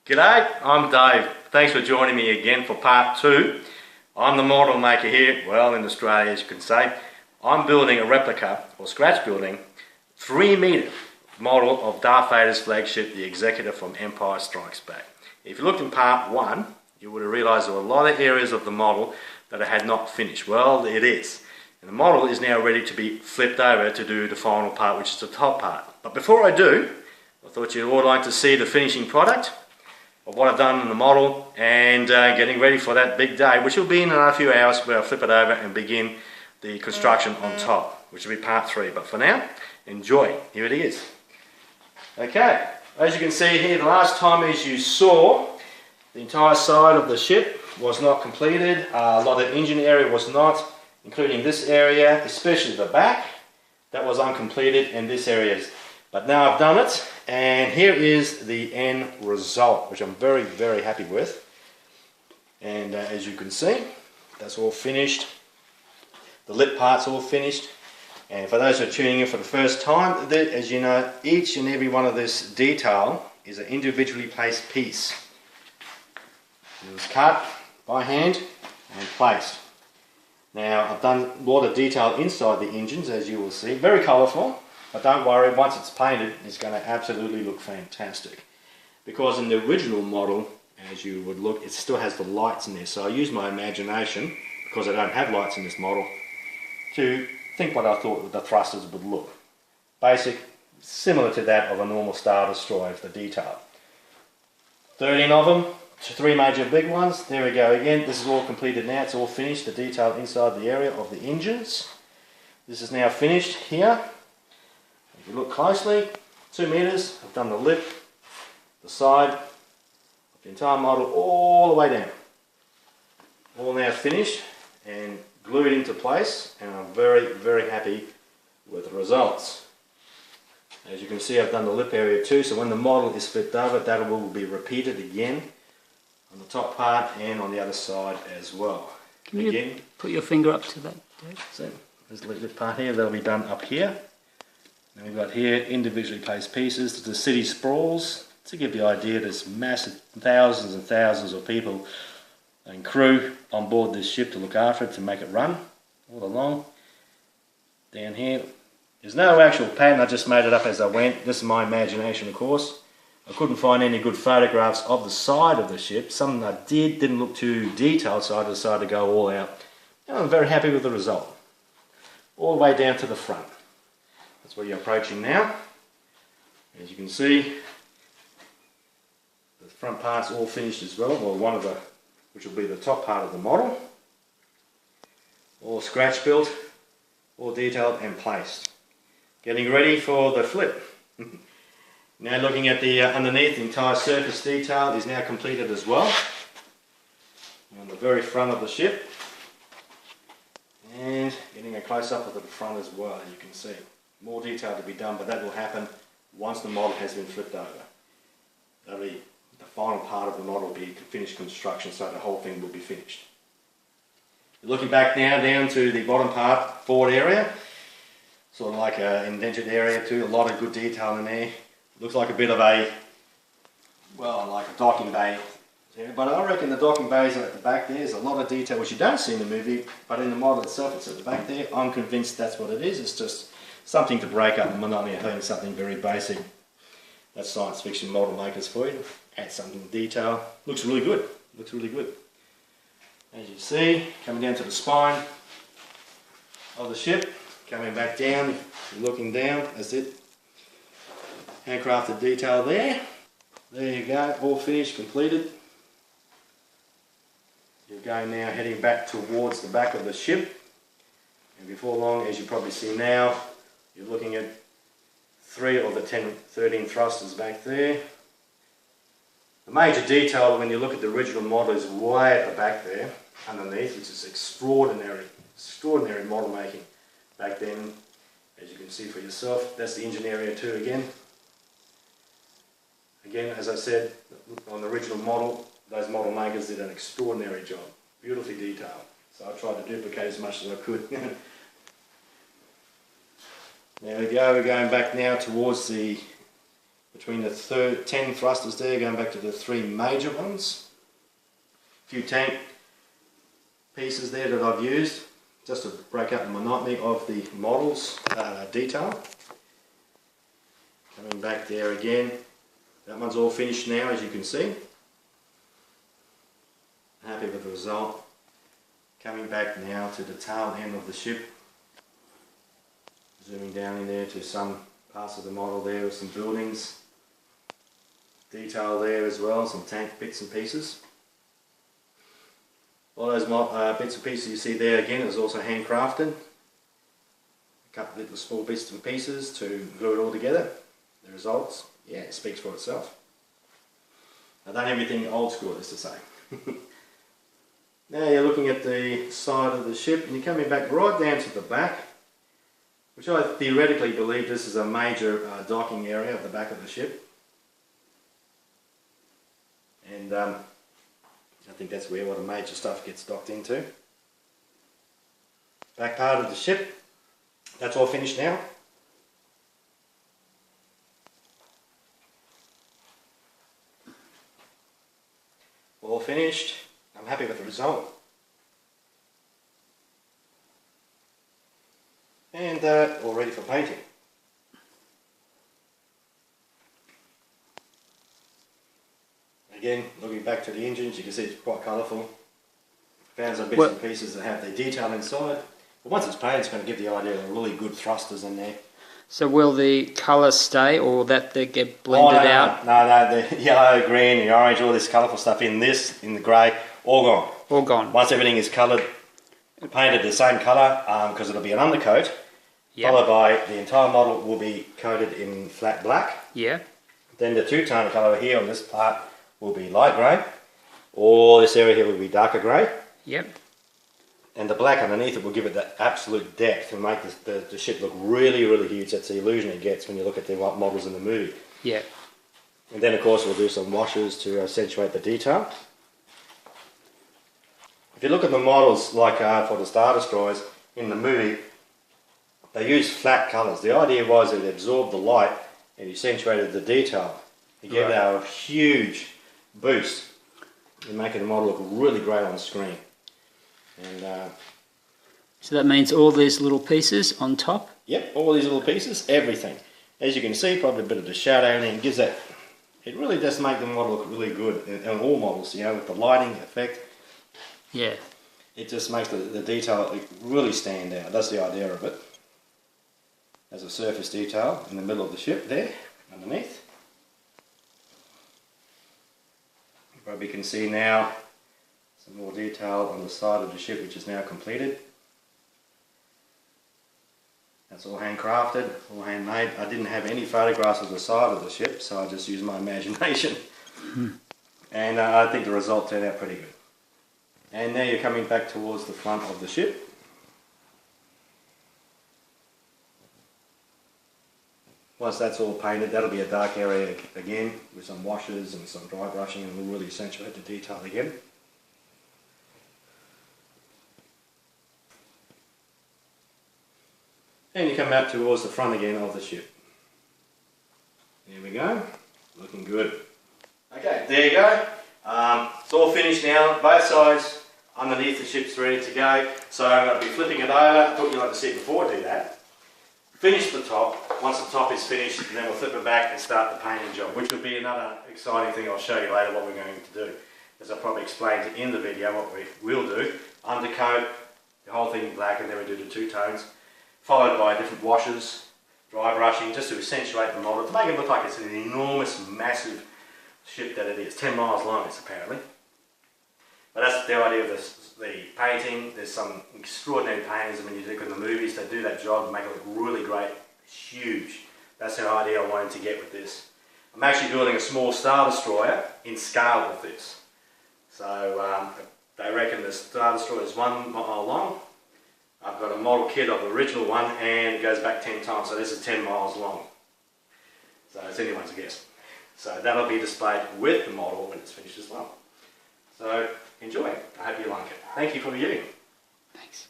G'day, I'm Dave. Thanks for joining me again for part 2. I'm the model maker here, well in Australia as you can say. I'm building a replica, or scratch building, 3-metre model of Darth Vader's flagship, the Executor from Empire Strikes Back. If you looked in part 1, you would have realised there were a lot of areas of the model that I had not finished. Well, it is. And the model is now ready to be flipped over to do the final part, which is the top part. But before I do, I thought you'd all like to see the finishing product of what I've done in the model and getting ready for that big day, which will be in a few hours where I'll flip it over and begin the construction on top, which will be part 3. But for now, enjoy. Here it is. Okay, as you can see here, the last time as you saw, the entire side of the ship was not completed. A lot of engine area was not, including this area, especially the back. That was uncompleted, and this area is. But now I've done it, and here is the end result, which I'm very, very happy with. And as you can see, that's all finished. The lip part's all finished. And for those who are tuning in for the first time, as you know, each and every one of this detail is an individually placed piece. It was cut by hand and placed. Now I've done a lot of detail inside the engines, as you will see, very colourful. But don't worry, once it's painted, it's going to absolutely look fantastic. Because in the original model, as you would look, it still has the lights in there. So I used my imagination, because I don't have lights in this model, to think what I thought the thrusters would look. Basic, similar to that of a normal Star Destroyer for the detail. 13 of them, 3 major big ones. There we go again. This is all completed now. It's all finished, the detail inside the area of the engines. This is now finished here. If you look closely, 2 meters, I've done the lip, the side, of the entire model all the way down. All now finished and glued into place, and I'm very, very happy with the results. As you can see, I've done the lip area too, so when the model is flipped over, that will be repeated again on the top part and on the other side as well. Can you put your finger up to that, Dave? So there's the lip part here, that'll be done up here. And we've got here individually placed pieces. The city sprawls. To give you the idea, there's massive thousands and thousands of people and crew on board this ship to look after it, to make it run all along. Down here, there's no actual pattern, I just made it up as I went. This is my imagination, of course. I couldn't find any good photographs of the side of the ship. Some I didn't look too detailed, so I decided to go all out. And I'm very happy with the result. All the way down to the front. That's where you're approaching now. As you can see, the front part's all finished as well, or which will be the top part of the model. All scratch built, all detailed and placed. Getting ready for the flip. Now looking at the underneath, the entire surface detail is now completed as well. On the very front of the ship. And getting a close-up of the front as well, you can see. More detail to be done, but that will happen once the model has been flipped over. That'll be the final part of the model, will be finished construction, so the whole thing will be finished. Looking back now down to the bottom part, forward area, sort of like an indented area too, a lot of good detail in there. Looks like a bit of a, well, like a docking bay. But I reckon the docking bays are at the back there. There's a lot of detail which you don't see in the movie, but in the model itself it's at the back there. I'm convinced that's what it is. It's just something to break up the monotony of having something very basic. That's science fiction model makers for you. Add something detail. Looks really good. Looks really good. As you see, coming down to the spine of the ship, coming back down, you're looking down, that's it. Handcrafted detail there. There you go, all finished, completed. You're going now heading back towards the back of the ship. And before long, as you probably see now, you're looking at 3 of the 13 thrusters back there. The major detail when you look at the original model is way at the back there, underneath, which is extraordinary model making back then. As you can see for yourself, that's the engine area too again. Again, as I said, on the original model, those model makers did an extraordinary job. Beautifully detailed. So I tried to duplicate as much as I could. There we go, we're going back now towards the between the 10 thrusters there, going back to the 3 major ones. A few tank pieces there that I've used just to break up the monotony of the model's detail. Coming back there again, that one's all finished now, as you can see. Happy with the result. Coming back now to the tail end of the ship. Zooming down in there to some parts of the model there with some buildings. Detail there as well, some tank bits and pieces. All those bits and pieces you see there again is also handcrafted. A couple of little small bits and pieces to glue it all together. The results, yeah, it speaks for itself. I've done everything old school, as to say. Now you're looking at the side of the ship and you're coming back right down to the back, which I theoretically believe this is a major docking area at the back of the ship. And I think that's where all the major stuff gets docked into. Back part of the ship, that's all finished now. All finished. I'm happy with the result. And all ready for painting. Again, looking back to the engines, you can see it's quite colourful. Found some bits and pieces that have the detail inside. But once it's painted, it's going to give the idea of really good thrusters in there. So will the colour stay, or will that get blended out? No, the yellow, green, the orange, all this colourful stuff in the grey, all gone. All gone. Once everything is coloured, painted the same colour, because it'll be an undercoat, followed by the entire model will be coated in flat black. Yeah. Then the two-tone colour here on this part will be light grey. All this area here will be darker grey. Yep. And the black underneath it will give it that absolute depth and make the ship look really, really huge. That's the illusion it gets when you look at the models in the movie. Yeah. And then of course we'll do some washes to accentuate the detail. If you look at the models like for the Star Destroyers in the movie, they used flat colours. The idea was that it absorbed the light and accentuated the detail. It gave it a huge boost in making the model look really great on screen. And so that means all these little pieces on top? Yep, all these little pieces, everything. As you can see, probably a bit of the shadow and it gives that, it really does make the model look really good on all models, you know, with the lighting effect. Yeah. It just makes the detail really stand out. That's the idea of it. There's a surface detail in the middle of the ship there, underneath. You probably can see now some more detail on the side of the ship, which is now completed. That's all handcrafted, all handmade. I didn't have any photographs of the side of the ship, so I just used my imagination. And I think the result turned out pretty good. And now you're coming back towards the front of the ship. Once that's all painted, that'll be a dark area again with some washes and some dry brushing, and we'll really accentuate the detail again. And you come out towards the front again of the ship. There we go, looking good. Okay, there you go. It's all finished now, both sides underneath the ship's ready to go. So I'm going to be flipping it over. I thought you'd like to see it before I do that. Finish the top. Once the top is finished, then we'll flip it back and start the painting job, which will be another exciting thing. I'll show you later what we're going to do. As I probably explained in the video what we will do. Undercoat, the whole thing in black, and then we do the two tones, followed by different washes, dry brushing, just to accentuate the model, to make it look like it's an enormous, massive ship that it is. 10 miles long, it's apparently. But that's the idea of the painting. There's some extraordinary painters, when you look in the movies, they do that job to make it look really great, huge. That's the idea I wanted to get with this. I'm actually building a small Star Destroyer in scale with this. So they reckon the Star Destroyer is 1 mile long. I've got a model kit of the original one, and it goes back 10 times, so this is 10 miles long. So it's anyone's guess. So that'll be displayed with the model when it's finished as well. So enjoy. I hope you like it. Thank you for viewing. Thanks.